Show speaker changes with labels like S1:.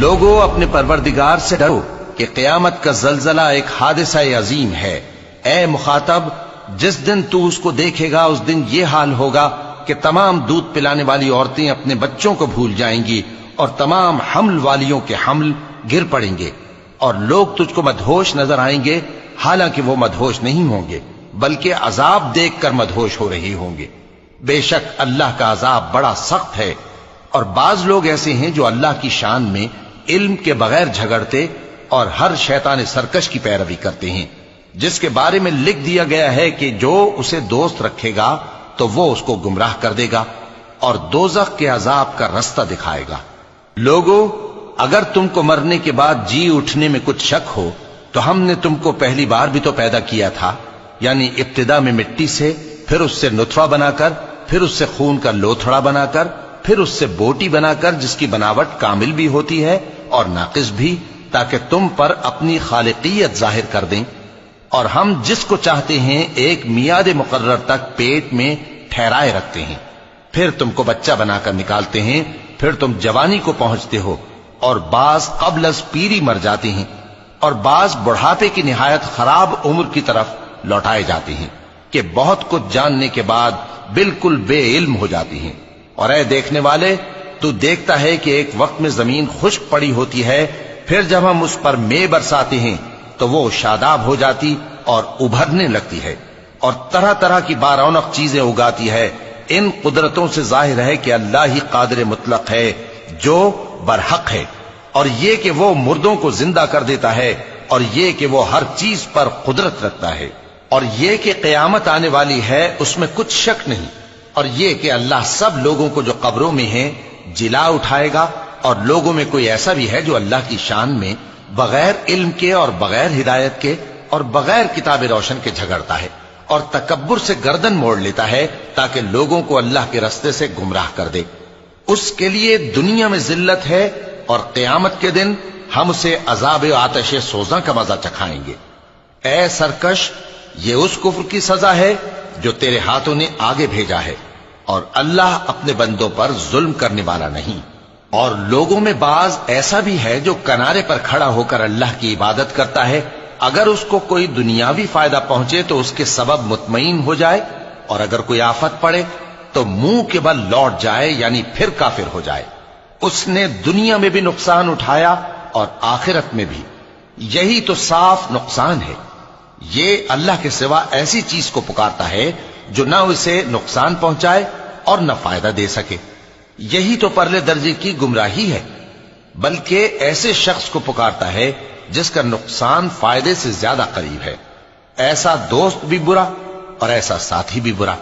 S1: لوگوں اپنے پروردگار سے ڈرو کہ قیامت کا زلزلہ ایک حادثہ عظیم ہے۔ اے مخاطب، جس دن تو اس کو دیکھے گا اس دن یہ حال ہوگا کہ تمام دودھ پلانے والی عورتیں اپنے بچوں کو بھول جائیں گی اور تمام حمل والیوں کے حمل گر پڑیں گے، اور لوگ تجھ کو مدہوش نظر آئیں گے، حالانکہ وہ مدہوش نہیں ہوں گے بلکہ عذاب دیکھ کر مدہوش ہو رہی ہوں گے۔ بے شک اللہ کا عذاب بڑا سخت ہے۔ اور بعض لوگ ایسے ہیں جو اللہ کی شان میں علم کے بغیر جھگڑتے اور ہر شیطان سرکش کی پیروی کرتے ہیں، جس کے بارے میں لکھ دیا گیا ہے کہ جو اسے دوست رکھے گا تو وہ اس کو گمراہ کر دے گا اور دوزخ کے عذاب کا رستہ دکھائے گا۔ لوگوں، اگر تم کو مرنے کے بعد جی اٹھنے میں کچھ شک ہو تو ہم نے تم کو پہلی بار بھی تو پیدا کیا تھا، یعنی ابتدا میں مٹی سے، پھر اس سے نطفہ بنا کر، پھر اس سے خون کا لوتھڑا بنا کر، پھر اس سے بوٹی بنا کر جس کی بناوٹ کامل بھی ہوتی ہے اور ناقص بھی، تاکہ تم پر اپنی خالقیت ظاہر کر دیں۔ اور ہم جس کو چاہتے ہیں ایک میعاد مقرر تک پیٹ میں ٹھہرائے رکھتے ہیں، پھر تم کو بچہ بنا کر نکالتے ہیں، پھر تم جوانی کو پہنچتے ہو، اور بعض قبل از پیری مر جاتے ہیں، اور بعض بڑھاپے کی نہایت خراب عمر کی طرف لوٹائے جاتے ہیں کہ بہت کچھ جاننے کے بعد بالکل بے علم ہو جاتی ہیں۔ اور اے دیکھنے والے، تو دیکھتا ہے کہ ایک وقت میں زمین خشک پڑی ہوتی ہے، پھر جب ہم اس پر مے برساتے ہیں تو وہ شاداب ہو جاتی اور ابھرنے لگتی ہے اور طرح طرح کی بارونق چیزیں اگاتی ہے۔ ان قدرتوں سے ظاہر ہے کہ اللہ ہی قادر مطلق ہے جو برحق ہے، اور یہ کہ وہ مردوں کو زندہ کر دیتا ہے، اور یہ کہ وہ ہر چیز پر قدرت رکھتا ہے، اور یہ کہ قیامت آنے والی ہے اس میں کچھ شک نہیں، اور یہ کہ اللہ سب لوگوں کو جو قبروں میں ہیں جلا اٹھائے گا۔ اور لوگوں میں کوئی ایسا بھی ہے جو اللہ کی شان میں بغیر علم کے اور بغیر ہدایت کے اور بغیر کتاب روشن کے جھگڑتا ہے اور تکبر سے گردن موڑ لیتا ہے تاکہ لوگوں کو اللہ کے رستے سے گمراہ کر دے۔ اس کے لیے دنیا میں ذلت ہے اور قیامت کے دن ہم اسے عذاب آتش سوزاں کا مزہ چکھائیں گے۔ اے سرکش، یہ اس کفر کی سزا ہے جو تیرے ہاتھوں نے آگے بھیجا ہے، اور اللہ اپنے بندوں پر ظلم کرنے والا نہیں۔ اور لوگوں میں بعض ایسا بھی ہے جو کنارے پر کھڑا ہو کر اللہ کی عبادت کرتا ہے، اگر اس کو کوئی دنیاوی فائدہ پہنچے تو اس کے سبب مطمئن ہو جائے، اور اگر کوئی آفت پڑے تو منہ کے بل لوٹ جائے، یعنی پھر کافر ہو جائے۔ اس نے دنیا میں بھی نقصان اٹھایا اور آخرت میں بھی، یہی تو صاف نقصان ہے۔ یہ اللہ کے سوا ایسی چیز کو پکارتا ہے جو نہ اسے نقصان پہنچائے اور نہ فائدہ دے سکے، یہی تو پرلے درجے کی گمراہی ہے۔ بلکہ ایسے شخص کو پکارتا ہے جس کا نقصان فائدے سے زیادہ قریب ہے۔ ایسا دوست بھی برا اور ایسا ساتھی بھی برا۔